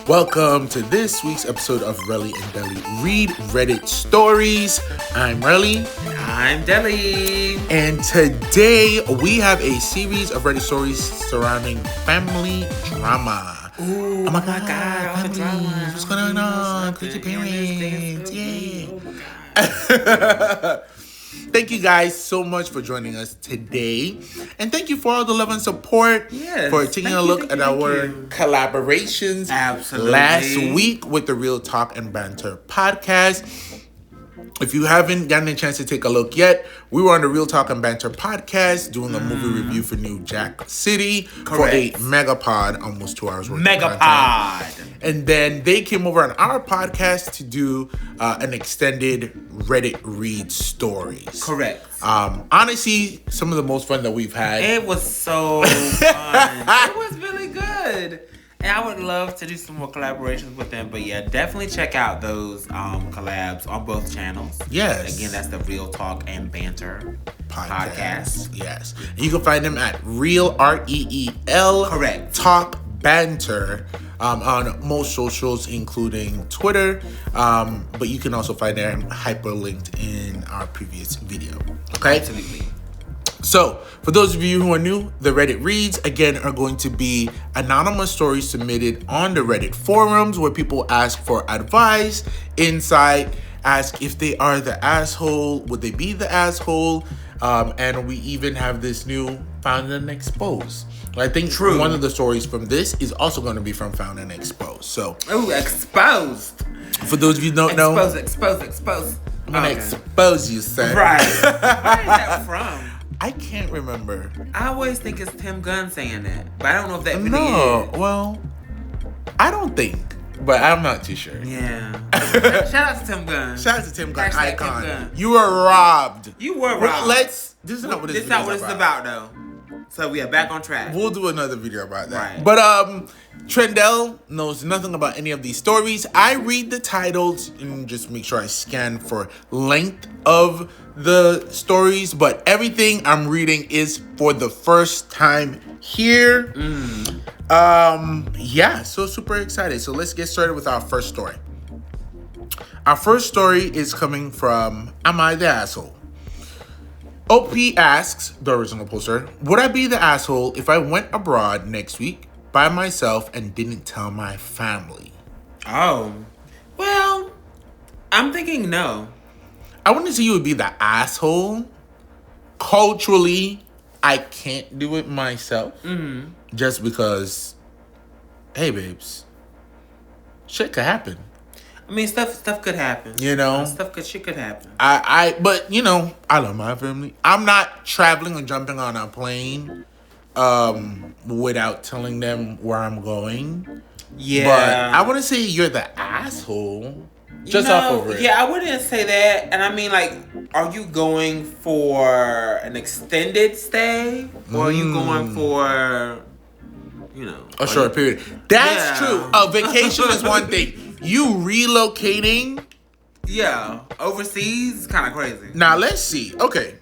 Welcome to this week's episode of Relly and Deli Read Reddit Stories. I'm Relly. I'm Deli. And today we have a series of Reddit stories surrounding family drama. Ooh, oh my God, all the drama. What's going on? Crazy parents. Yeah. Oh Thank you guys so much for joining us today. And thank you for all the love and support. Yes. For taking a look at our collaborations. Absolutely. Last week with the Real Talk and Banter podcast. If you haven't gotten a chance to take a look yet, we were on the Real Talk and Banter podcast doing a movie review for New Jack City. Correct. For a megapod, almost 2 hours worth of Megapod. content. And then they came over on our podcast to do an extended Reddit read stories. Correct. Honestly, some of the most fun that we've had. It was so fun. It was really good. And I would love to do some more collaborations with them. But yeah, definitely check out those collabs on both channels. Yes. Again, that's the Real Talk and Banter podcast. Yes. And you can find them at Real, REEL. Correct. Talk Banter. On most socials, including Twitter. But you can also find them hyperlinked in our previous video. Okay? Absolutely. So, for those of you who are new, the Reddit reads, again, are going to be anonymous stories submitted on the Reddit forums where people ask for advice, insight, ask if they are the asshole, would they be the asshole? And we even have this new Found and Exposed. I think one of the stories from this is also going to be from Found and Exposed. So, exposed. For those of you who don't know, Exposed. I'm going to expose you, sir. Right. Where is that from? I can't remember. I always think it's Tim Gunn saying that, but I don't know if that really No, is. well, I don't think, but I'm not too sure. Yeah. Shout out to Tim Gunn. Shout out to Tim Gunn, Hashtag icon. Tim Gunn. You were robbed. You were robbed. This is not what this is not what it's about, though. So we are back on track. We'll do another video about that. Right. But Trendell knows nothing about any of these stories. I read the titles and just make sure I scan for length of the stories. But everything I'm reading is for the first time here. Yeah, so super excited. So let's get started with our first story. Our first story is coming from Am I the Asshole? OP asks, the original poster, would I be the asshole if I went abroad next week by myself and didn't tell my family? Oh. Well, I'm thinking no. I wouldn't say you would be the asshole. Culturally, I can't do it myself. Just because, hey, babes, shit could happen. I mean, stuff could happen. You know? Shit could happen. But, you know, I love my family. I'm not traveling or jumping on a plane without telling them where I'm going. Yeah. But I wouldn't say you're the asshole. Just off of it. Yeah, I wouldn't say that. And I mean, like, are you going for an extended stay? Or are you going for, you know, a short period? That's true. A vacation is one thing. You relocating? Yeah. Overseas is kind of crazy. Now, let's see. Okay.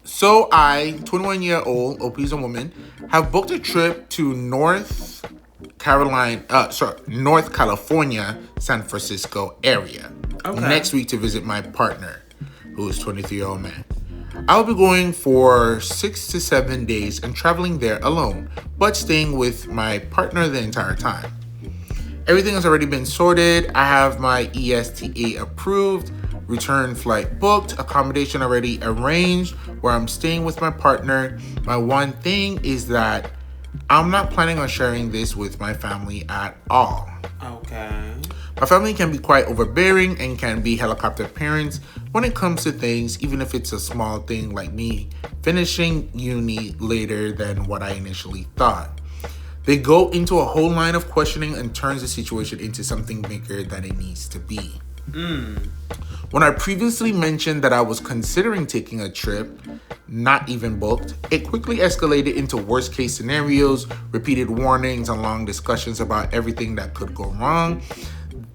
So I, 21-year-old, OP's a woman, have booked a trip to North California, San Francisco area. Okay. Next week to visit my partner, who is 23-year-old man. I'll be going for 6 to 7 days and traveling there alone, but staying with my partner the entire time. Everything has already been sorted. I have my ESTA approved, return flight booked, accommodation already arranged, where I'm staying with my partner. My one thing is that I'm not planning on sharing this with my family at all. Okay. My family can be quite overbearing and can be helicopter parents when it comes to things, even if it's a small thing like me finishing uni later than what I initially thought. They go into a whole line of questioning and turns the situation into something bigger than it needs to be. When I previously mentioned that I was considering taking a trip, not even booked, it quickly escalated into worst case scenarios, repeated warnings, and long discussions about everything that could go wrong.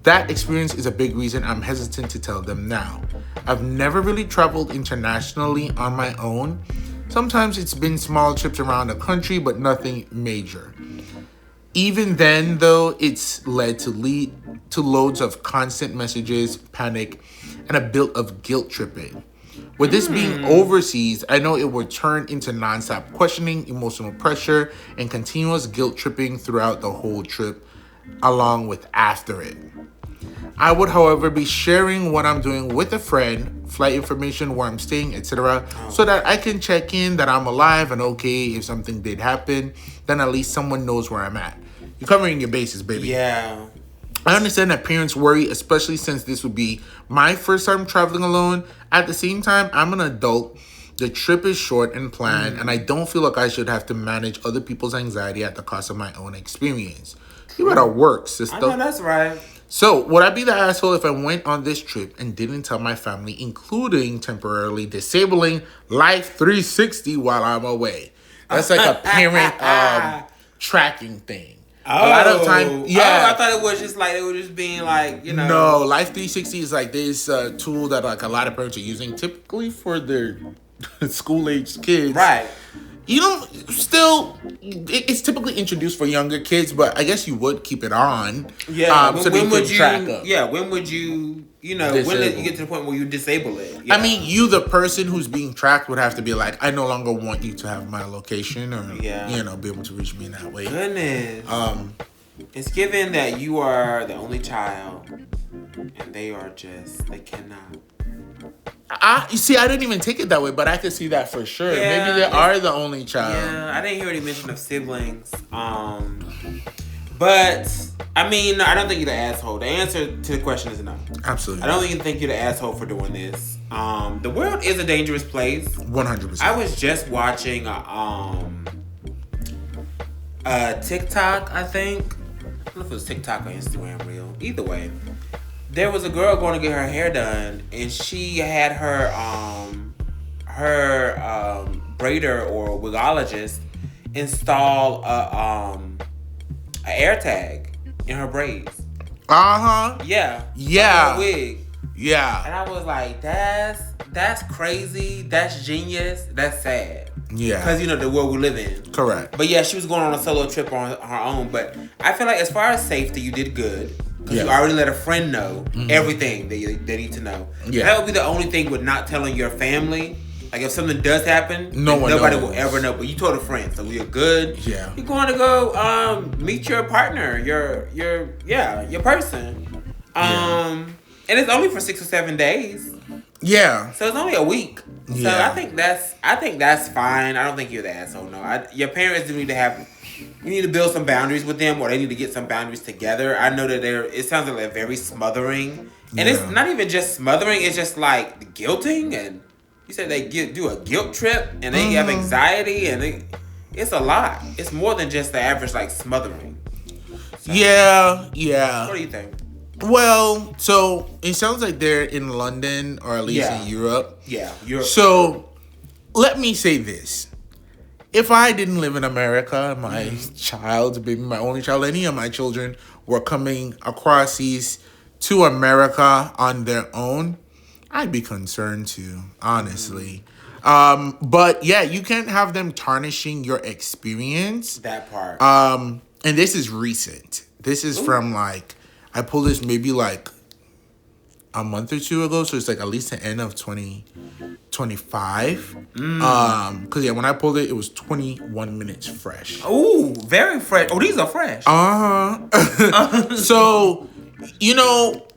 That experience is a big reason I'm hesitant to tell them now. I've never really traveled internationally on my own. Sometimes it's been small trips around the country, but nothing major. Even then, though, it's led to loads of constant messages, panic, and a bit of guilt tripping. With this being overseas, I know it would turn into nonstop questioning, emotional pressure, and continuous guilt tripping throughout the whole trip, along with after it. I would, however, be sharing what I'm doing with a friend, flight information, where I'm staying, etc., so that I can check in that I'm alive and okay if something did happen. Then at least someone knows where I'm at. You're covering your bases, baby. Yeah. I understand that parents worry, especially since this would be my first time traveling alone. At the same time, I'm an adult. The trip is short and planned, and I don't feel like I should have to manage other people's anxiety at the cost of my own experience. You better work, sister. I know that's right. So, would I be the asshole if I went on this trip and didn't tell my family, including temporarily disabling Life 360 while I'm away? That's like a parent tracking thing. A lot of time, yeah. I thought it was just like, it was just being like, you know. No, Life 360 is like this tool that like a lot of parents are using typically for their school-aged kids. Right. You know, still, it's typically introduced for younger kids, but I guess you would keep it on. Yeah. So when would you? track them. Yeah. When would you? You know, when did you get to the point where you disable it? I mean, you, the person who's being tracked, would have to be like, I no longer want you to have my location or, you know, be able to reach me in that way. Goodness. It's given that you are the only child, and they cannot. You see, I didn't even take it that way, but I could see that for sure. Yeah, maybe they are the only child. Yeah, I didn't hear any mention of siblings. But I mean, I don't think you're the asshole. The answer to the question is no. Absolutely. I don't even think you're the asshole for doing this. The world is a dangerous place. 100%. I was just watching a TikTok, I think. I don't know if it was TikTok or Instagram Reel. Either way. There was a girl going to get her hair done, and she had her braider or wigologist install a air tag in her braids. Yeah. Yeah. A wig. Yeah. And I was like, that's crazy. That's genius. That's sad. Yeah. Because, you know, the world we live in. Correct. But yeah, she was going on a solo trip on her own. But I feel like as far as safety, you did good. Because you already let a friend know everything they need to know. Yeah. That would be the only thing with not telling your family. Like if something does happen, nobody will ever know. But you told a friend, so you're good. Yeah. You're going to go meet your partner, your person. And it's only for 6 or 7 days. Yeah. So it's only a week. Yeah. So I think that's fine. I don't think you're the asshole. No, your parents do need to have. You need to build some boundaries with them, or they need to get some boundaries together. I know that it sounds like they're very smothering, and it's not even just smothering. It's just like guilting, and you said they do a guilt trip, and they have anxiety, and it's a lot. It's more than just the average like smothering. So, yeah. What do you think? Well, so it sounds like they're in London or at least in Europe. Yeah, Europe. So let me say this. If I didn't live in America, my child, maybe my only child, any of my children were coming across seas to America on their own, I'd be concerned too, honestly. But yeah, you can't have them tarnishing your experience. That part. And this is recent. This is from like, I pulled this maybe like a month or two ago, so it's like at least the end of 2025. Because when I pulled it, it was 21 minutes fresh. Oh, very fresh. Oh, these are fresh. So, you know,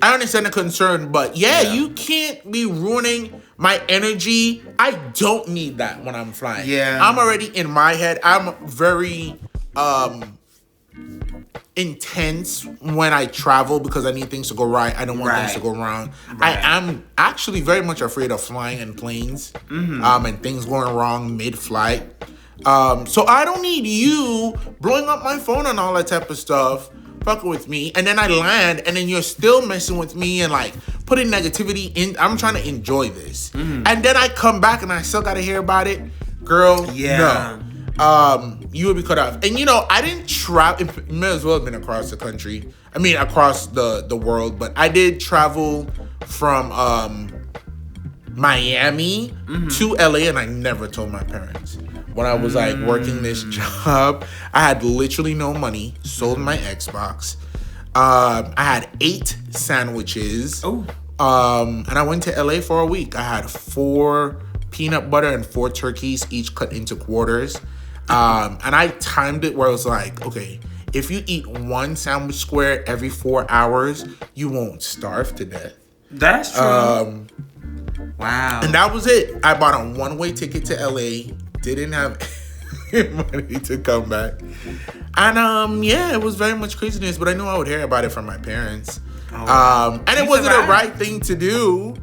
I understand the concern, but you can't be ruining my energy. I don't need that when I'm flying. Yeah. I'm already in my head. I'm very intense when I travel because I need things to go right. I don't want things to go wrong. Right. I'm actually very much afraid of flying in planes and things going wrong mid-flight. So I don't need you blowing up my phone and all that type of stuff fucking with me, and then I land, and then you're still messing with me and like putting negativity in. I'm trying to enjoy this, and then I come back and I still gotta hear about it, girl. Yeah. No, you would be cut off. And I didn't travel. It may as well have been across the country. I mean, across the world, but I did travel from Miami to LA, and I never told my parents. When I was like working this job, I had literally no money, sold my Xbox. I had 8 sandwiches. Oh. And I went to LA for a week. I had 4 peanut butter and 4 turkeys, each cut into quarters. And I timed it where I was like, okay, if you eat 1 sandwich square every 4 hours, you won't starve to death. That's true. Wow. And that was it. I bought a one-way ticket to LA. Didn't have money to come back. And yeah, it was very much craziness, but I knew I would hear about it from my parents. And it wasn't the right thing to do.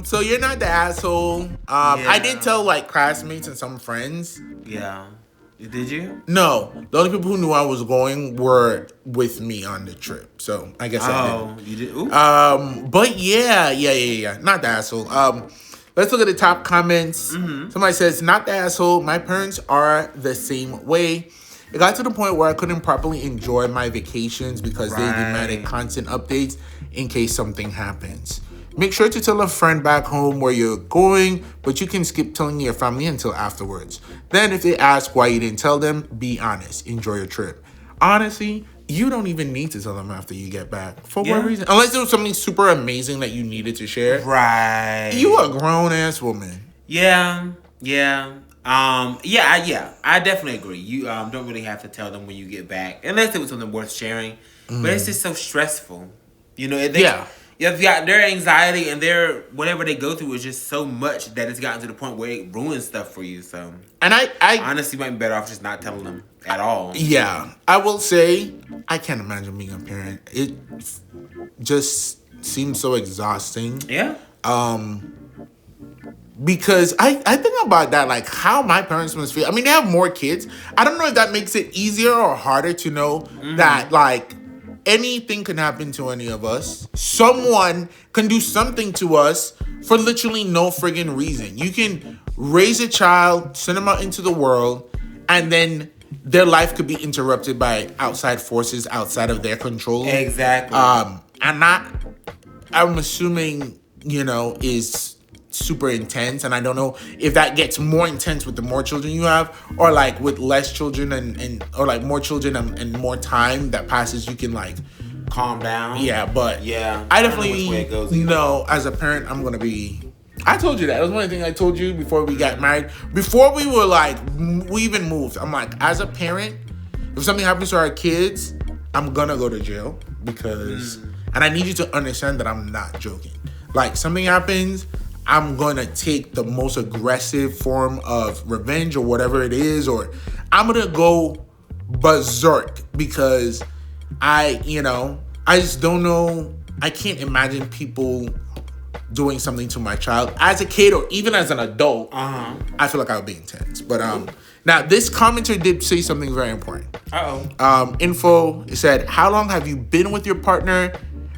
So you're not the asshole. I did tell like classmates and some friends. Yeah. Did you? No. The only people who knew I was going were with me on the trip. So I guess I did. You did? Ooh. But yeah. Not the asshole. Let's look at the top comments. Somebody says, not the asshole. My parents are the same way. It got to the point where I couldn't properly enjoy my vacations because they demanded constant updates in case something happens. Make sure to tell a friend back home where you're going, but you can skip telling your family until afterwards. Then if they ask why you didn't tell them, be honest. Enjoy your trip. Honestly, you don't even need to tell them after you get back. For what reason? Unless there was something super amazing that you needed to share. Right. You a grown-ass woman. Yeah. I definitely agree. You don't really have to tell them when you get back, unless it was something worth sharing. But it's just so stressful. You've got their anxiety and their whatever they go through is just so much that it's gotten to the point where it ruins stuff for you. So, and I honestly might be better off just not telling them at all. Yeah, I will say I can't imagine being a parent. It just seems so exhausting. Yeah. Because I think about that, like how my parents must feel. I mean, they have more kids. I don't know if that makes it easier or harder to know that like anything can happen to any of us. Someone can do something to us for literally no friggin' reason. You can raise a child, send them out into the world, and then their life could be interrupted by outside forces outside of their control. Exactly. And that, I'm assuming, is super intense, and I don't know if that gets more intense with the more children you have, or like with less children or like more children and more time that passes, you can like calm down. Yeah, but I definitely know as a parent I'm gonna be. I told you that. It was one of the things I told you before we got married. Before we were like, we even moved. I'm like, as a parent, if something happens to our kids, I'm gonna go to jail because, and I need you to understand that I'm not joking. Like something happens, I'm going to take the most aggressive form of revenge or whatever it is, or I'm going to go berserk because I just don't know. I can't imagine people doing something to my child as a kid or even as an adult. I feel like I would be intense. But now this commenter did say something very important. Info, it said, how long have you been with your partner?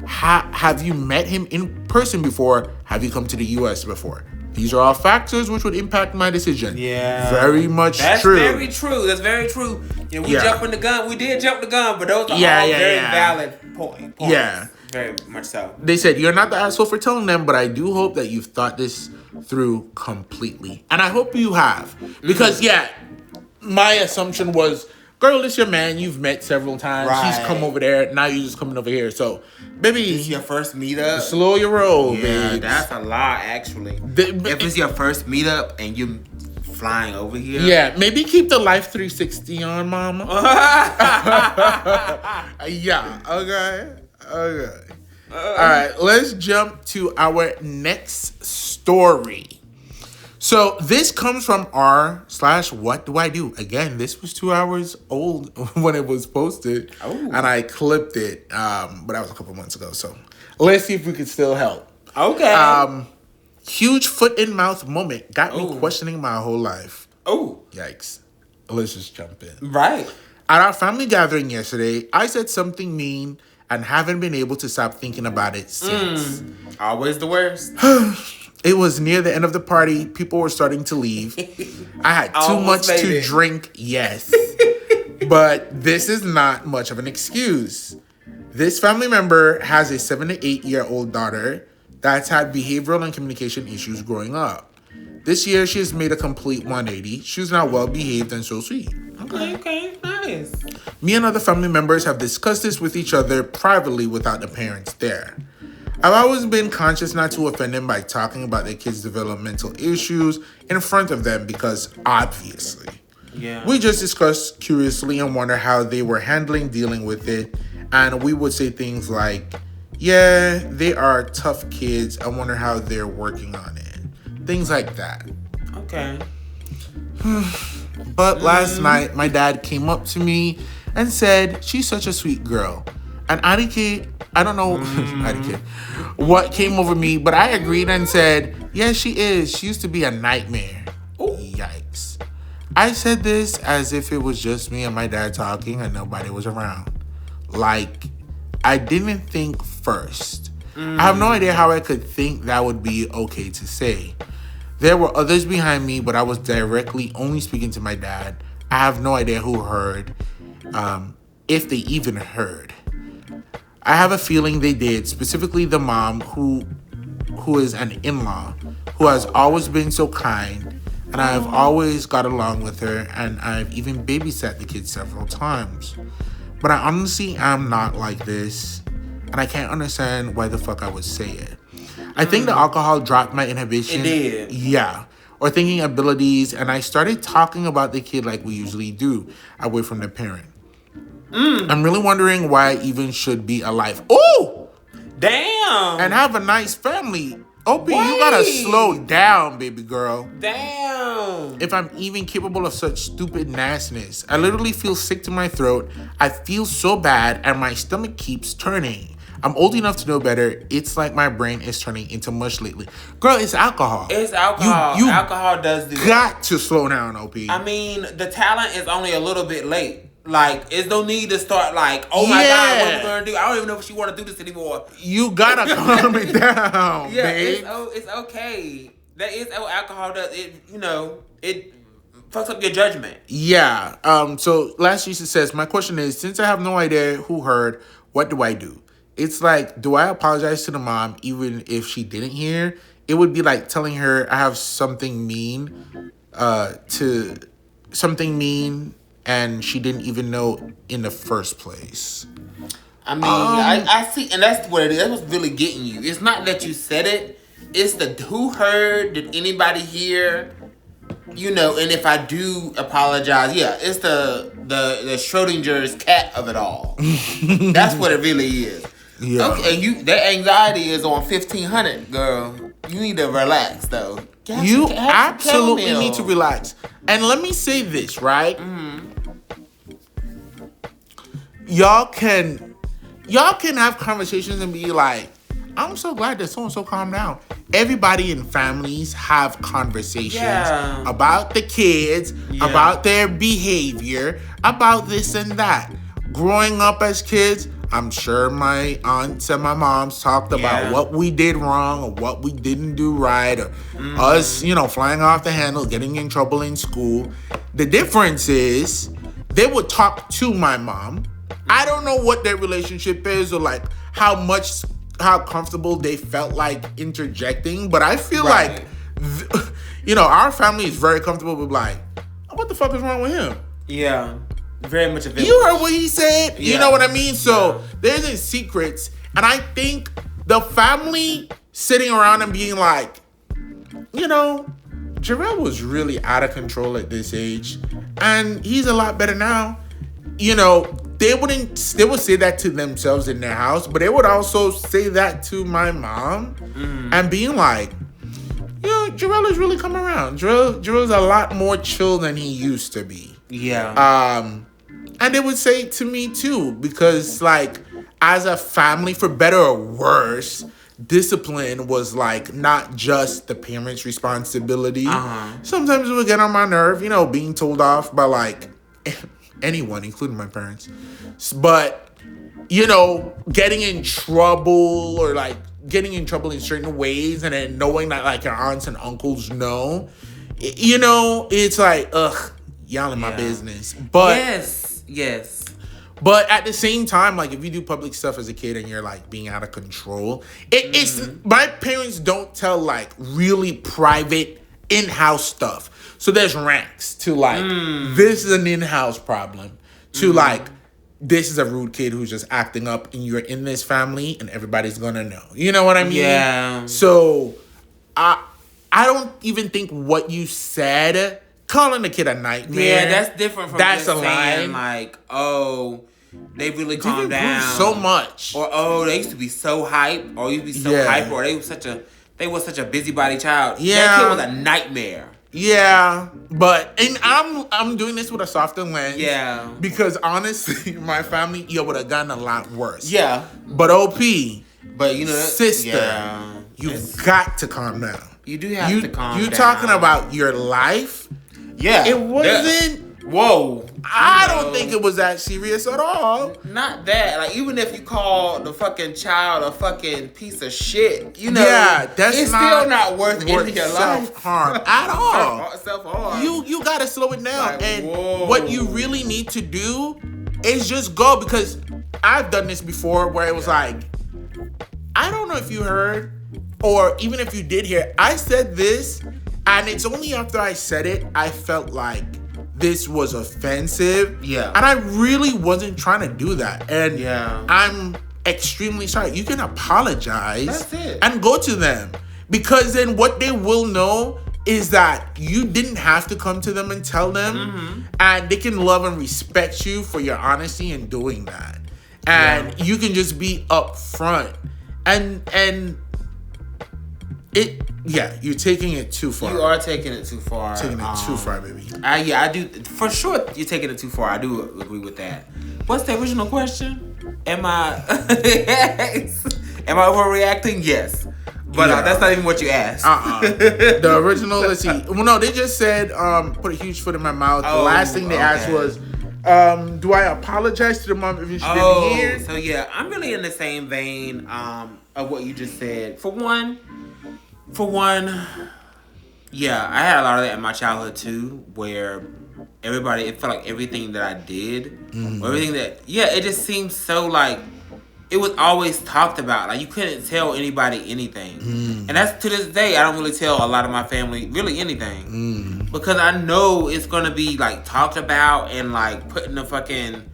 Have you met him in person before? Have you come to the U.S. before? These are all factors which would impact my decision. Yeah. Very much That's true. That's very true. We jumping the gun. We did jump the gun, but those are all very valid points. Yeah. Very much so. They said, you're not the asshole for telling them, but I do hope that you've thought this through completely. And I hope you have. Because, my assumption was, girl, this your man. You've met several times. Right. He's come over there. Now you're just coming over here. So, baby, this is your first meetup. Slow your roll, babe. That's a lot, actually. If it's your first meetup and you flying over here, maybe keep the Life 360 on, mama. Okay. All right, let's jump to our next story. So this comes from r/what do I do? Again, this was 2 hours old when it was posted, and I clipped it, but that was a couple months ago. So let's see if we can still help. Okay. Huge foot in mouth moment got me questioning my whole life. Oh, yikes! Let's just jump in. Right. At our family gathering yesterday, I said something mean and haven't been able to stop thinking about it since. Always the worst. It was near the end of the party. People were starting to leave. I had too much to drink, yes. But this is not much of an excuse. This family member has a 7 to 8-year-old daughter that's had behavioral and communication issues growing up. This year, she has made a complete 180. She's now well behaved and so sweet. Okay, nice. Me and other family members have discussed this with each other privately without the parents there. I've always been conscious not to offend them by talking about their kids' developmental issues in front of them because obviously. Yeah. We just discussed curiously and wonder how they were dealing with it. And we would say things like, yeah, they are tough kids. I wonder how they're working on it. Things like that. Okay. But last night, my dad came up to me and said, she's such a sweet girl. And AITA, I don't know AITA, what came over me, but I agreed and said, yes, she is. She used to be a nightmare. Ooh. Yikes. I said this as if it was just me and my dad talking and nobody was around. Like, I didn't think first. I have no idea how I could think that would be okay to say. There were others behind me, but I was directly only speaking to my dad. I have no idea who heard, if they even heard. I have a feeling they did, specifically the mom who is an in-law, who has always been so kind, and I have always got along with her, and I've even babysat the kids several times. But I honestly am not like this, and I can't understand why the fuck I would say it. I think the alcohol dropped my inhibition. It did. Yeah. Or thinking abilities, and I started talking about the kid like we usually do, away from the parent. I'm really wondering why I even should be alive. Oh! Damn! And have a nice family. Opie, you gotta slow down, baby girl. Damn! If I'm even capable of such stupid nastiness. I literally feel sick to my throat. I feel so bad, and my stomach keeps turning. I'm old enough to know better. It's like my brain is turning into mush lately. Girl, it's alcohol. It's alcohol. You alcohol does do that. Got to slow down, OP. I mean, the talent is only a little bit late. Like, there's no need to start like, oh my God, what are we going to do? I don't even know if she want to do this anymore. You gotta calm it down, babe. It's okay. That is what alcohol does. It, it fucks up your judgment. Yeah. So, Last Jesus says, my question is, since I have no idea who heard, what do I do? It's like, do I apologize to the mom even if she didn't hear? It would be like telling her I have something mean and she didn't even know in the first place. I mean, I see, and that's what it is. That's what's really getting you. It's not that you said it. It's the who heard, did anybody hear? And if I do apologize, yeah, it's the Schrodinger's cat of it all. That's what it really is. Yeah. Okay, that anxiety is on 1500, girl. You need to relax, though. You absolutely need to relax. And let me say this, right? Y'all can have conversations and be like, I'm so glad that so-and-so calmed down. Everybody in families have conversations about the kids, about their behavior, about this and that. Growing up as kids, I'm sure my aunts and my moms talked about what we did wrong or what we didn't do right, or us, flying off the handle, getting in trouble in school. The difference is they would talk to my mom. I don't know what their relationship is or like how comfortable they felt like interjecting, but I feel like, our family is very comfortable with like, what the fuck is wrong with him? Yeah. Very much a village. You heard what he said? Yeah. You know what I mean? So there isn't secrets. And I think the family sitting around and being like, Jarrell was really out of control at this age. And he's a lot better now. They would say that to themselves in their house, but they would also say that to my mom and being like, Jarrell is really coming around. Jarrell's a lot more chill than he used to be. Yeah. And they would say it to me too, because like as a family, for better or worse, discipline was like not just the parents' responsibility. Sometimes it would get on my nerve, being told off by like anyone, including my parents. But, you know, getting in trouble or like getting in trouble in certain ways and then knowing that like your aunts and uncles know, you know, it's like, ugh, y'all in my business. But yes. But at the same time, like if you do public stuff as a kid and you're like being out of control, it's my parents don't tell like really private in-house stuff. So there's ranks to like this is an in-house problem to like this is a rude kid who's just acting up and you're in this family and everybody's gonna know. You know what I mean? Yeah. So I don't even think what you said, calling a kid a nightmare. Yeah, that's different from that's just a saying lie. like, oh, they really calmed down so much. Or oh, they used to be so hype, or used to be so hype, or they were such a busybody child. Yeah. That kid was a nightmare. Yeah, but and I'm doing this with a softer lens. Yeah. Because honestly, my family would have gotten a lot worse. Yeah. But OP, but you know, sister, you've got to calm down. You do have to calm down. You talking about your life? Yeah. It wasn't. Whoa. I don't think it was that serious at all. Not that. Like, even if you call the fucking child a fucking piece of shit, you know, that's it's still not worth ending your life. Self-harm at all. Self-harm. You gotta slow it down. Like, and whoa. what you really need to do is just go, because I've done this before where it was like, I don't know if you heard, or even if you did hear, I said this, and it's only after I said it, I felt like this was offensive. Yeah. And I really wasn't trying to do that. And yeah. I'm extremely sorry. You can apologize. That's it. And go to them. Because then what they will know is that you didn't have to come to them and tell them. And they can love and respect you for your honesty in doing that. And you can just be upfront. And you're taking it too far. You are taking it too far. Taking it too far, baby. I do. For sure, you're taking it too far. I do agree with that. What's the original question? Am I overreacting? Yes. But that's not even what you asked. The original, let's see. Well, no, they just said, put a huge foot in my mouth. The last thing they asked was, do I apologize to the mom if she didn't hear? So yeah, I'm really in the same vein of what you just said. For one, yeah, I had a lot of that in my childhood too, where it felt like everything that I did, or everything that, it just seemed so like, it was always talked about. Like, you couldn't tell anybody anything. And that's, to this day, I don't really tell a lot of my family really anything. Because I know it's going to be, like, talked about and, like, put in the fucking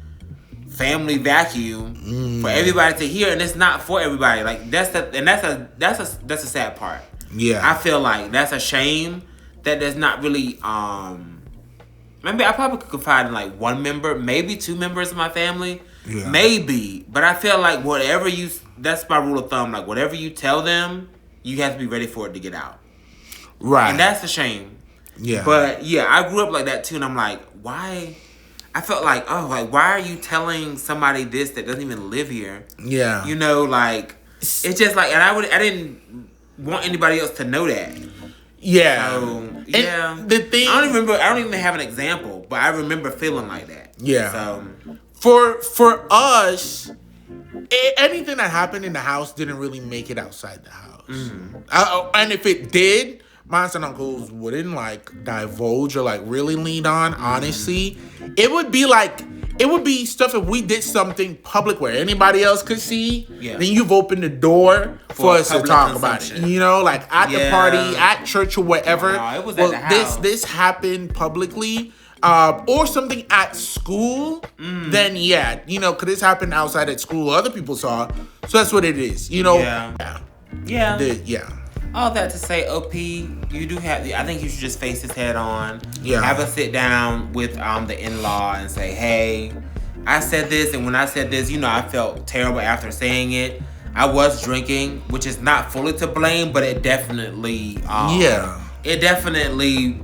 family vacuum for everybody to hear. And it's not for everybody. Like, that's a sad part. Yeah. I feel like that's a shame that there's not really, maybe I probably could confide in, like, one member, maybe two members of my family. Yeah. Maybe, but I feel like that's my rule of thumb. Like, whatever you tell them, you have to be ready for it to get out. Right. And that's a shame. Yeah. But yeah, I grew up like that too, and I'm like, why? I felt like, why are you telling somebody this that doesn't even live here? Yeah. You know, like, it's just like, and I didn't want anybody else to know that. Yeah. So, yeah. And the thing, I don't even have an example, but I remember feeling like that. Yeah. So. For us, anything that happened in the house didn't really make it outside the house. And if it did, my aunts and uncles wouldn't like divulge or like really lean on. Honestly, it would be stuff if we did something public where anybody else could see. Yeah. Then you've opened the door for us to talk about it. You know, like at the party, at church, or whatever. No, it was at the house. This happened publicly. Or something at school, then you know, could this happen outside at school? Other people saw, so that's what it is. You know, yeah. All that to say, OP, you do have. I think you should just face this head on. Yeah. Have a sit down with the in-law and say, hey, I said this, and when I said this, you know, I felt terrible after saying it. I was drinking, which is not fully to blame, but it definitely. It definitely.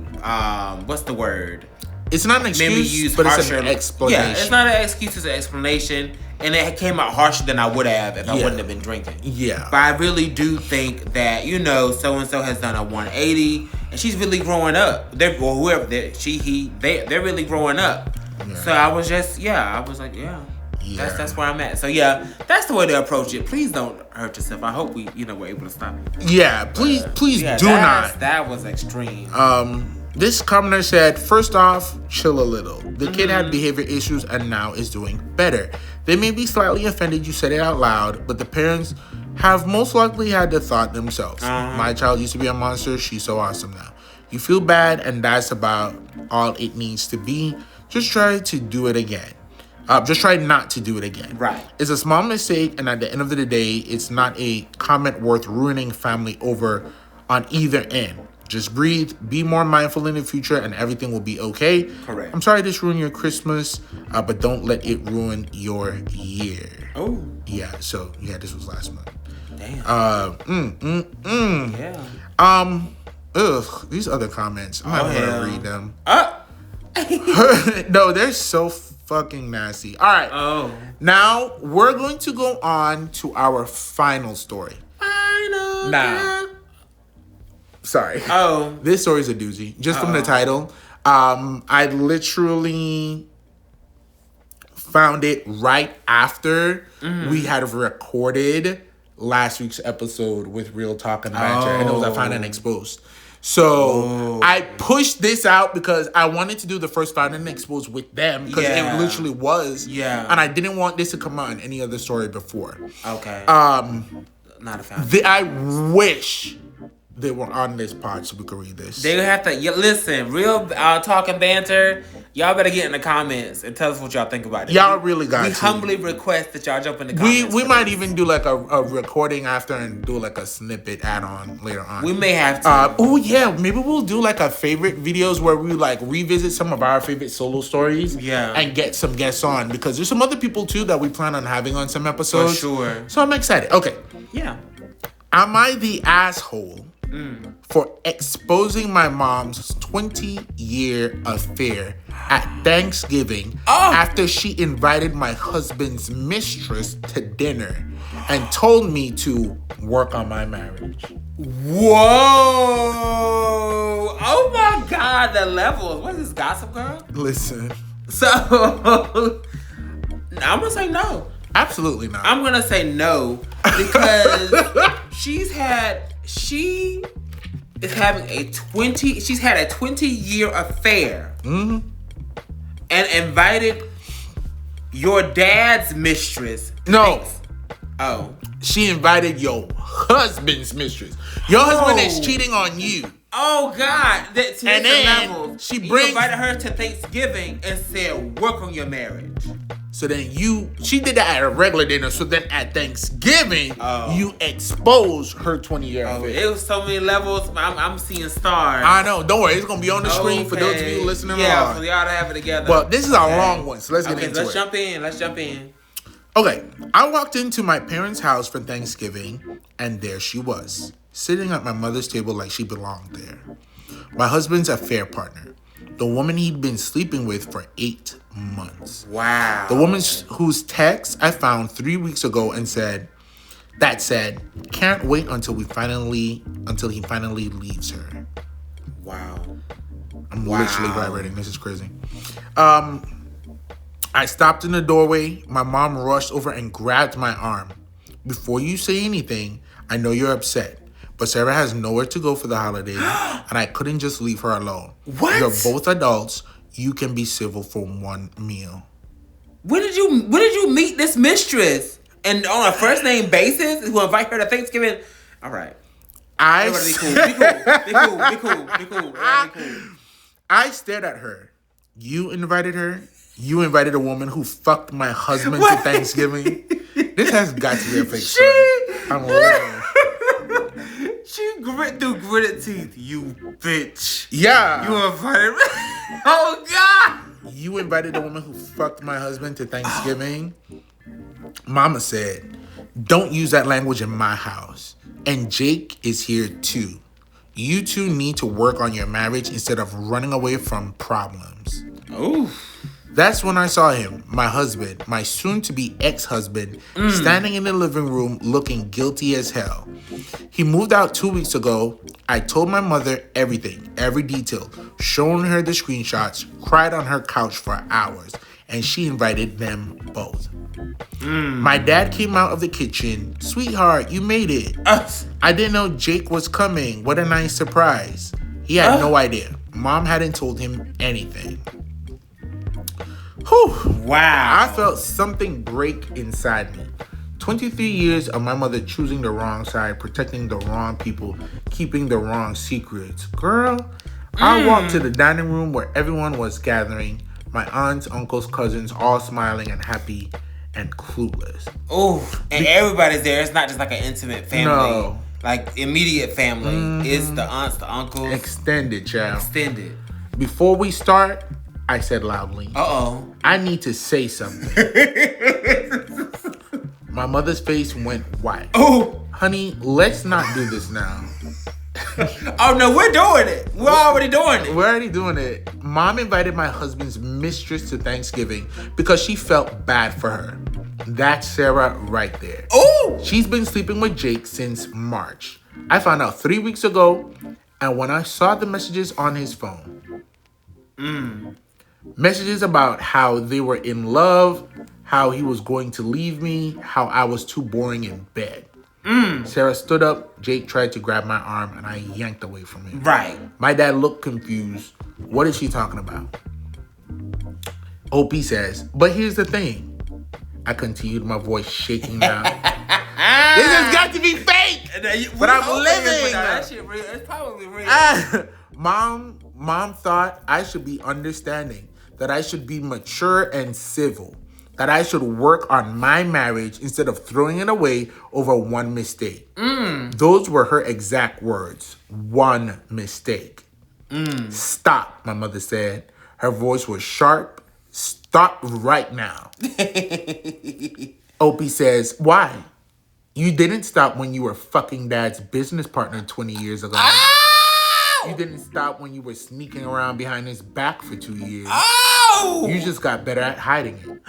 What's the word? It's not an excuse, but it's an explanation. Yeah, it's not an excuse, it's an explanation. And it came out harsher than I would have if I wouldn't have been drinking. Yeah. But I really do think that, you know, so-and-so has done a 180, and she's really growing up. They're really growing up. So I was just, I was like, that's where I'm at. So that's the way to approach it. Please don't hurt yourself. I hope we, we're able to stop it. Yeah, please do not. That was extreme. This commenter said, first off, chill a little. The kid had behavior issues and now is doing better. They may be slightly offended you said it out loud, but the parents have most likely had the thought themselves. My child used to be a monster. She's so awesome now. You feel bad, and that's about all it needs to be. Just try to do it again. Just try not to do it again. Right. It's a small mistake, and at the end of the day, it's not a comment worth ruining family over on either end. Just breathe, be more mindful in the future, and everything will be okay. Correct. I'm sorry this ruined your Christmas, but don't let it ruin your year. Oh. Yeah, so, this was last month. Damn. Yeah. These other comments, I'm not going to read them. No, they're so fucking nasty. All right. Oh. Now, we're going to go on to our final story. Sorry. Oh. This story is a doozy. Just from the title. I literally found it right after we had recorded last week's episode with Real Talk and Banter. And it was I Found and Exposed. So I pushed this out because I wanted to do the first Found and Exposed with them because it literally was. Yeah. And I didn't want this to come out in any other story before. Okay. Not a fan. I wish they were on this pod so we could read this. They have to listen. Real Talk and Banter. Y'all better get in the comments and tell us what y'all think about it. Y'all really got We humbly request that y'all jump in the comments. We might even do like a recording after and do like a snippet add-on later on. We may have to. Maybe we'll do like a favorite videos where we like revisit some of our favorite solo stories. Yeah. And get some guests on because there's some other people too that we plan on having on some episodes. For sure. So I'm excited. Okay. Yeah. Am I the asshole for exposing my mom's 20-year affair at Thanksgiving after she invited my husband's mistress to dinner and told me to work on my marriage? Whoa! Oh my God, the levels. What is this, Gossip Girl? Listen. So, I'm going to say no. Absolutely not. I'm going to say no because she's had a 20-year affair and invited your dad's mistress. She invited your husband's mistress. Your husband is cheating on you. Oh God! And then you invited her to Thanksgiving and said, "Work on your marriage." So then she did that at a regular dinner. So then at Thanksgiving, you expose her 20-year affair. It was so many levels. I'm seeing stars. I know. Don't worry. It's going to be on the screen for those of you listening along. For y'all to have it together. But this is a long one, so let's get into it. Let's jump in. Okay. I walked into my parents' house for Thanksgiving, and there she was, sitting at my mother's table like she belonged there. My husband's affair partner. The woman he'd been sleeping with for 8 months. Wow. The woman whose text I found 3 weeks ago and said, can't wait until he finally leaves her. Wow. I'm literally vibrating. This is crazy. I stopped in the doorway. My mom rushed over and grabbed my arm. Before you say anything, I know you're upset. But Sarah has nowhere to go for the holidays, and I couldn't just leave her alone. What? You're both adults. You can be civil for one meal. When did you meet this mistress? And on a first name basis, who invite her to Thanksgiving? All right. Be cool. I stared at her. You invited her. You invited a woman who fucked my husband to Thanksgiving. This has got to be a fake story. I'm lying. She gritted teeth. You bitch. Yeah. You invited me. Oh, God. You invited a woman who fucked my husband to Thanksgiving. Mama said, don't use that language in my house. And Jake is here too. You two need to work on your marriage instead of running away from problems. Ooh. That's when I saw him, my husband, my soon-to-be ex-husband, standing in the living room looking guilty as hell. He moved out 2 weeks ago. I told my mother everything, every detail, showing her the screenshots, cried on her couch for hours, and she invited them both. My dad came out of the kitchen. Sweetheart, you made it. I didn't know Jake was coming. What a nice surprise. He had no idea. Mom hadn't told him anything. Whew. Wow. I felt something break inside me. 23 years of my mother choosing the wrong side, protecting the wrong people, keeping the wrong secrets. Girl, I walked to the dining room where everyone was gathering. My aunts, uncles, cousins, all smiling and happy and clueless. Oh, and everybody's there. It's not just like an intimate family. No. Like immediate family. It's the aunts, the uncles. Extended, child. Extended. Before we start, I said loudly, Uh-oh. I need to say something. My mother's face went white. Oh. Honey, let's not do this now. Oh, no, we're doing it. We're already doing it. We're already doing it. Mom invited my husband's mistress to Thanksgiving because she felt bad for her. That's Sarah right there. Oh! She's been sleeping with Jake since March. I found out 3 weeks ago, and when I saw the messages on his phone, messages about how they were in love, how he was going to leave me, how I was too boring in bed. Sarah stood up. Jake tried to grab my arm, and I yanked away from him. Right. My dad looked confused. What is she talking about? OP says, but here's the thing. I continued, my voice shaking now. This has got to be fake, but I'm living. That shit real. It's probably real. Mom thought I should be understanding, that I should be mature and civil, that I should work on my marriage instead of throwing it away over one mistake. Those were her exact words. One mistake. Stop, my mother said. Her voice was sharp. Stop right now. Opie says, why? You didn't stop when you were fucking Dad's business partner 20 years ago. Oh! You didn't stop when you were sneaking around behind his back for 2 years. Oh! You just got better at hiding it.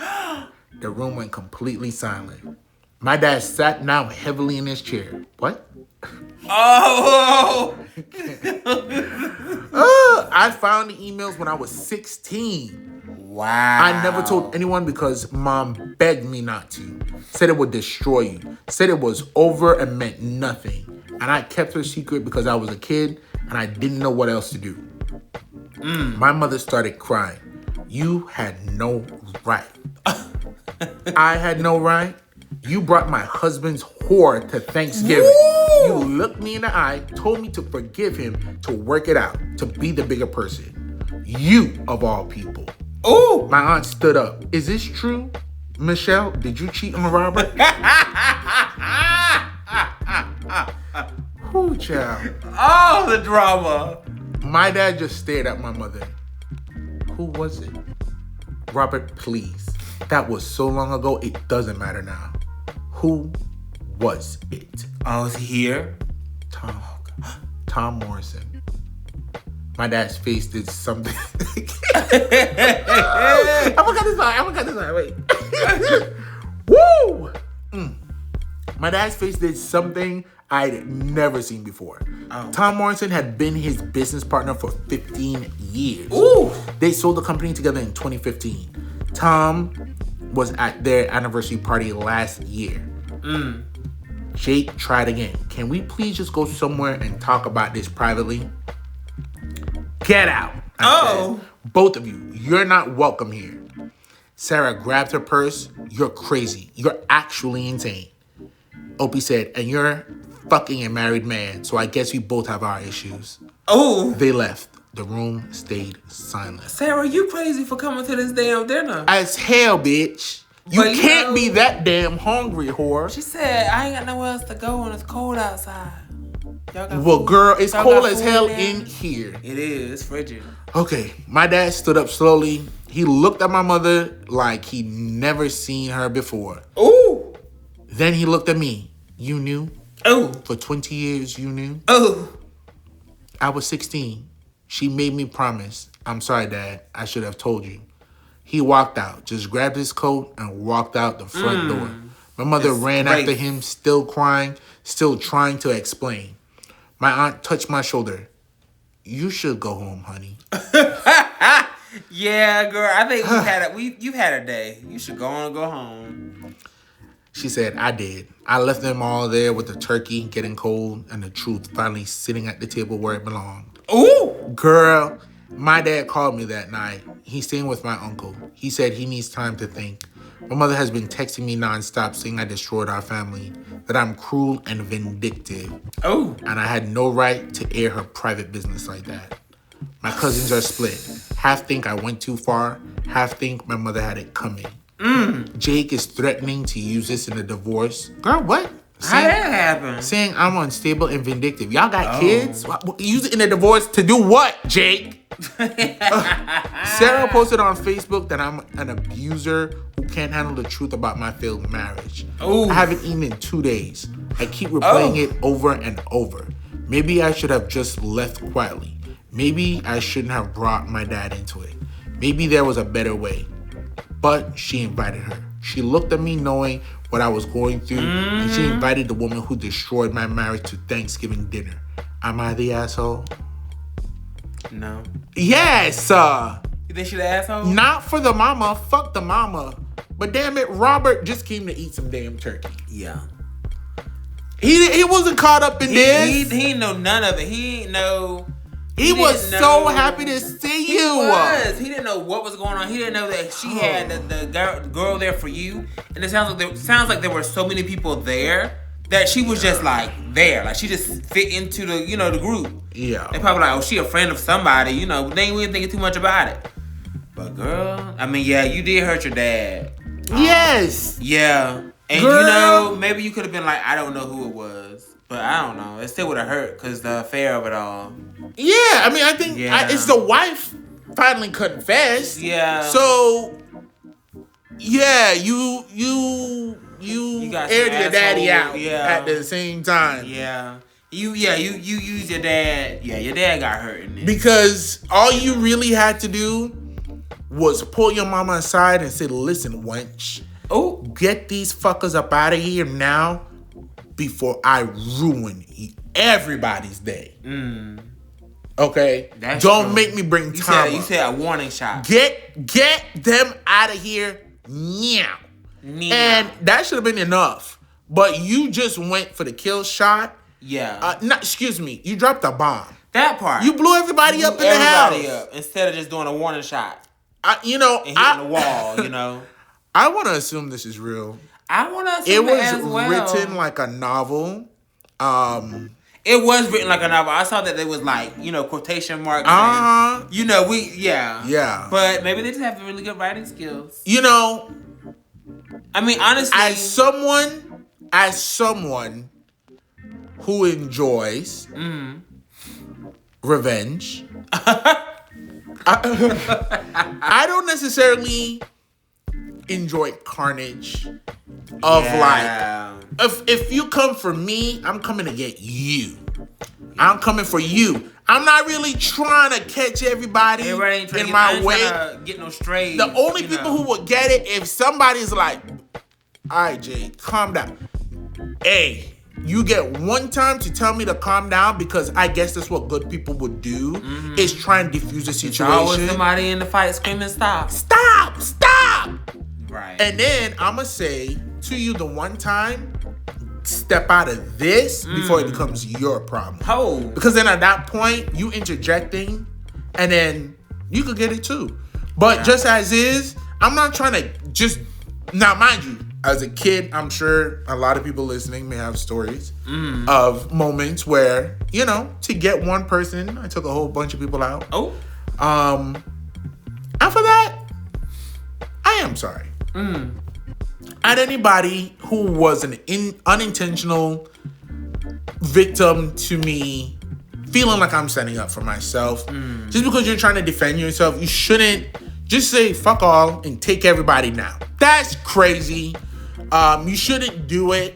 The room went completely silent. My dad sat now heavily in his chair. What? Oh! I found the emails when I was 16. Wow. I never told anyone because Mom begged me not to. Said it would destroy you. Said it was over and meant nothing. And I kept her secret because I was a kid and I didn't know what else to do. My mother started crying. You had no right. I had no right. You brought my husband's whore to Thanksgiving. Woo! You looked me in the eye, told me to forgive him, to work it out, to be the bigger person. You, of all people. Ooh! My aunt stood up. Is this true? Michelle, did you cheat on Robert? Whoo, child. Oh, the drama. My dad just stared at my mother. Who was it? Robert, please. That was so long ago, it doesn't matter now. Who was it? Oh, is he here? Tom Morrison. My dad's face did something. I'm gonna cut this line. Wait. Woo! My dad's face did something I'd never seen before. Oh. Tom Morrison had been his business partner for 15 years. Ooh! They sold the company together in 2015. Tom was at their anniversary party last year. Jake tried again. Can we please just go somewhere and talk about this privately? Get out. I said. Both of you, you're not welcome here. Sarah grabbed her purse. You're crazy. You're actually insane. Opie said, and you're fucking a married man, so I guess we both have our issues. Oh. They left. The room stayed silent. Sarah, you crazy for coming to this damn dinner. As hell, bitch. You But can't be that damn hungry, whore. She said, I ain't got nowhere else to go and it's cold outside. Y'all got Well, food? girl, it's Y'all cold got as food hell there? in here. It is. It's frigid. Okay, my dad stood up slowly. He looked at my mother like he'd never seen her before. Ooh. Then he looked at me. You knew? Oh. For 20 years, you knew? Oh. I was 16. She made me promise. I'm sorry, Dad. I should have told you. He walked out, just grabbed his coat and walked out the front door. My mother ran after him, still crying, still trying to explain. My aunt touched my shoulder. You should go home, honey. Yeah, girl. I think you've had a day. You should go on and go home. She said, I did. I left them all there with the turkey getting cold and the truth finally sitting at the table where it belonged. Ooh! Girl, my dad called me that night. He's staying with my uncle. He said he needs time to think. My mother has been texting me nonstop saying I destroyed our family, that I'm cruel and vindictive. Oh. And I had no right to air her private business like that. My cousins are split. Half think I went too far. Half think my mother had it coming. Jake is threatening to use this in a divorce. Girl, what? How that happen? Saying I'm unstable and vindictive. Y'all got kids? Use it in a divorce to do what, Jake? Sarah posted on Facebook that I'm an abuser who can't handle the truth about my failed marriage. Ooh. I haven't eaten in 2 days. I keep replaying it over and over. Maybe I should have just left quietly. Maybe I shouldn't have brought my dad into it. Maybe there was a better way. But she invited her. She looked at me knowing what I was going through, and she invited the woman who destroyed my marriage to Thanksgiving dinner. Am I the asshole? No. Yes! You think she the asshole? Not for the mama. Fuck the mama. But damn it, Robert just came to eat some damn turkey. Yeah. He wasn't caught up in this. He didn't know none of it. He didn't know... He was so happy to see you. He didn't know what was going on. He didn't know that she had the girl there for you. And it sounds like there were so many people there that she was just like there. Like she just fit into the the group. Yeah. They probably like, oh, she a friend of somebody. They ain't even thinking too much about it. But girl, I mean, yeah, you did hurt your dad. Yes. Yeah. And girl. Maybe you could have been like, I don't know who it was. But I don't know. It still would have hurt because the affair of it all. Yeah, I mean, I think it's the wife finally confessed. Yeah. So, yeah, you aired your daddy out at the same time. Yeah. You used your dad. Yeah, your dad got hurt in this. Because all you really had to do was pull your mama aside and say, listen, wench. Oh. Get these fuckers up out of here now before I ruin everybody's day. Okay? Don't true. make me bring time. You said a warning shot. Get them out of here now. And that should have been enough. But you just went for the kill shot. Yeah. Excuse me. You dropped a bomb. That part. You blew everybody up in the house. Up instead of just doing a warning shot. And hitting the wall, I want to assume this is real. I want to assume it as well. It was written like a novel. It was written like a novel. I saw that there was like, quotation marks. And, Yeah. But maybe they just have really good writing skills. I mean, honestly. As someone who enjoys revenge, I don't necessarily enjoy carnage of if you come for me, I'm coming to get you. I'm coming for you. I'm not really trying to catch everybody in my way. Get no strays. The only people who will get it if somebody's like, all right, Jay, calm down. Hey, you get one time to tell me to calm down because I guess that's what good people would do is try and diffuse the situation. There's always somebody in the fight screaming, stop. Stop. Right. And then I'm going to say to you the one time, step out of this before it becomes your problem. Oh. Because then at that point, you interjecting and then you could get it too. But just as is, I'm not trying to just... Now, mind you, as a kid, I'm sure a lot of people listening may have stories of moments where, to get one person, I took a whole bunch of people out. Oh. And for that, I am sorry. And anybody who was an unintentional victim to me feeling like I'm standing up for myself, just because you're trying to defend yourself, you shouldn't just say fuck all and take everybody now. That's crazy. You shouldn't do it.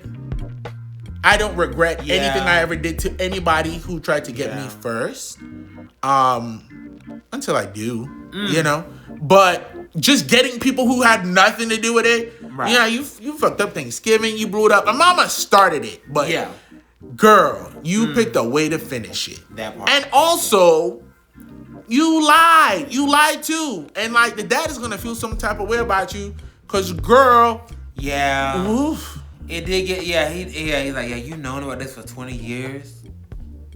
I don't regret anything I ever did to anybody who tried to get me first. Until I do, But just getting people who had nothing to do with it. Right. You fucked up Thanksgiving. You blew it up. My mama started it, but girl, you picked a way to finish it. That part. And also, you lied. You lied too. And like the dad is gonna feel some type of way about you, cause girl, yeah, oof. It did get. He's like, yeah, you known about this for 20 years.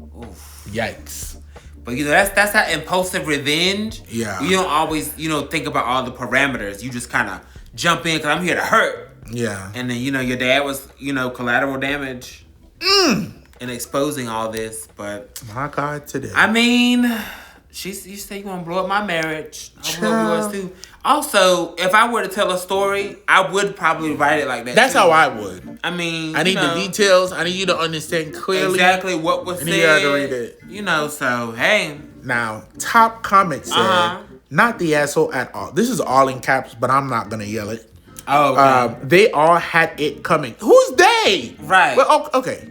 Oof. Yikes. But that's that impulsive revenge. Yeah. You don't always think about all the parameters. You just kind of jump in because I'm here to hurt. Yeah. And then your dad was collateral damage. And exposing all this, but My God, today. I mean, you say you want to blow up my marriage. I'll blow up yours too. Also, if I were to tell a story, I would probably write it like that. That's too. how I would. I mean, I need the details. I need you to understand clearly exactly what was said. And you had to read it. So hey. Now, top comment said, not the asshole at all. This is all in caps, but I'm not gonna yell it. Oh, okay. They all had it coming. Who's they? Right. Well, okay.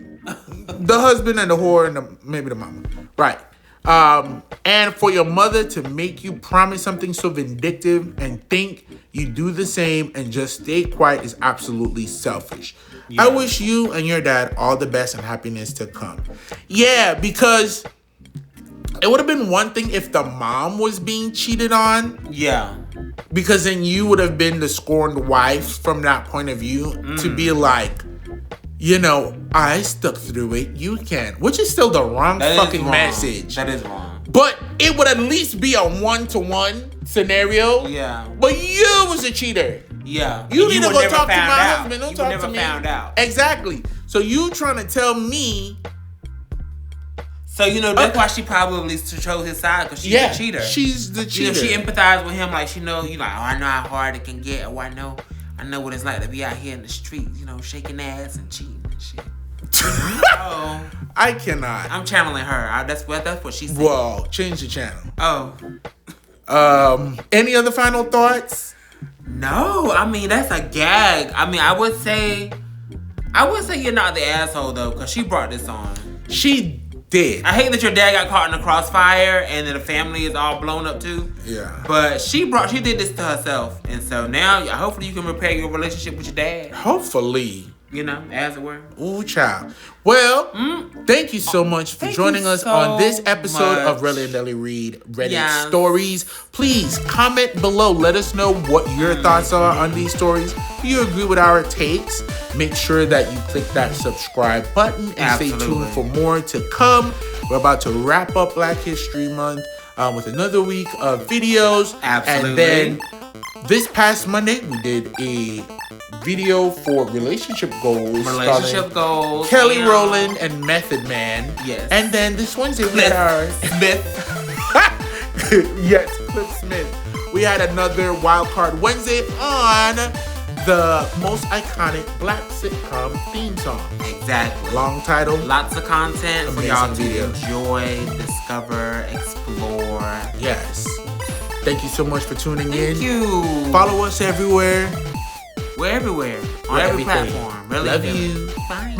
The husband and the whore and maybe the mama. Right. And for your mother to make you promise something so vindictive and think you do the same and just stay quiet is absolutely selfish. Yeah. I wish you and your dad all the best and happiness to come. Yeah, because it would have been one thing if the mom was being cheated on. Yeah. Because then you would have been the scorned wife from that point of view to be like, I stuck through it. You can. Which is still the wrong message. That is wrong. But it would at least be a 1-to-1 scenario. Yeah. But you was a cheater. Yeah. You need to go talk to my husband. Don't you talk never to me. Found out. Exactly. So you trying to tell me. So, that's why she probably chose his side, because she's a cheater. She's the cheater. She empathized with him, like, I know how hard it can get. Oh, I know what it's like to be out here in the street, shaking ass and cheating and shit. I cannot. I'm channeling her. That's what she said. Whoa, change the channel. Oh. Any other final thoughts? No, I mean, that's a gag. I mean, I would say you're not the asshole, though, because she brought this on. She did. I hate that your dad got caught in the crossfire and that the family is all blown up too. Yeah. But she did this to herself. And so now, hopefully you can repair your relationship with your dad. Hopefully. As it were. Ooh, child. Well, thank you so much for joining us on this episode of Relly and Deli Read Reddit Stories. Please comment below. Let us know what your thoughts are on these stories. If you agree with our takes, make sure that you click that subscribe button and stay tuned for more to come. We're about to wrap up Black History Month with another week of videos. Absolutely. And then this past Monday, we did a video for relationship goals. Kelly Rowland and Method Man. Yes. And then this Wednesday we had our Smith. Yes, Cliff Smith. We had another Wild Card Wednesday on the most iconic Black sitcom theme song. Exactly. Long title. Lots of content for y'all to video. enjoy, discover, explore. Yes. Thank you so much for tuning in. Thank you. Follow us everywhere. We're everywhere. On every platform. Really. Love you. Bye.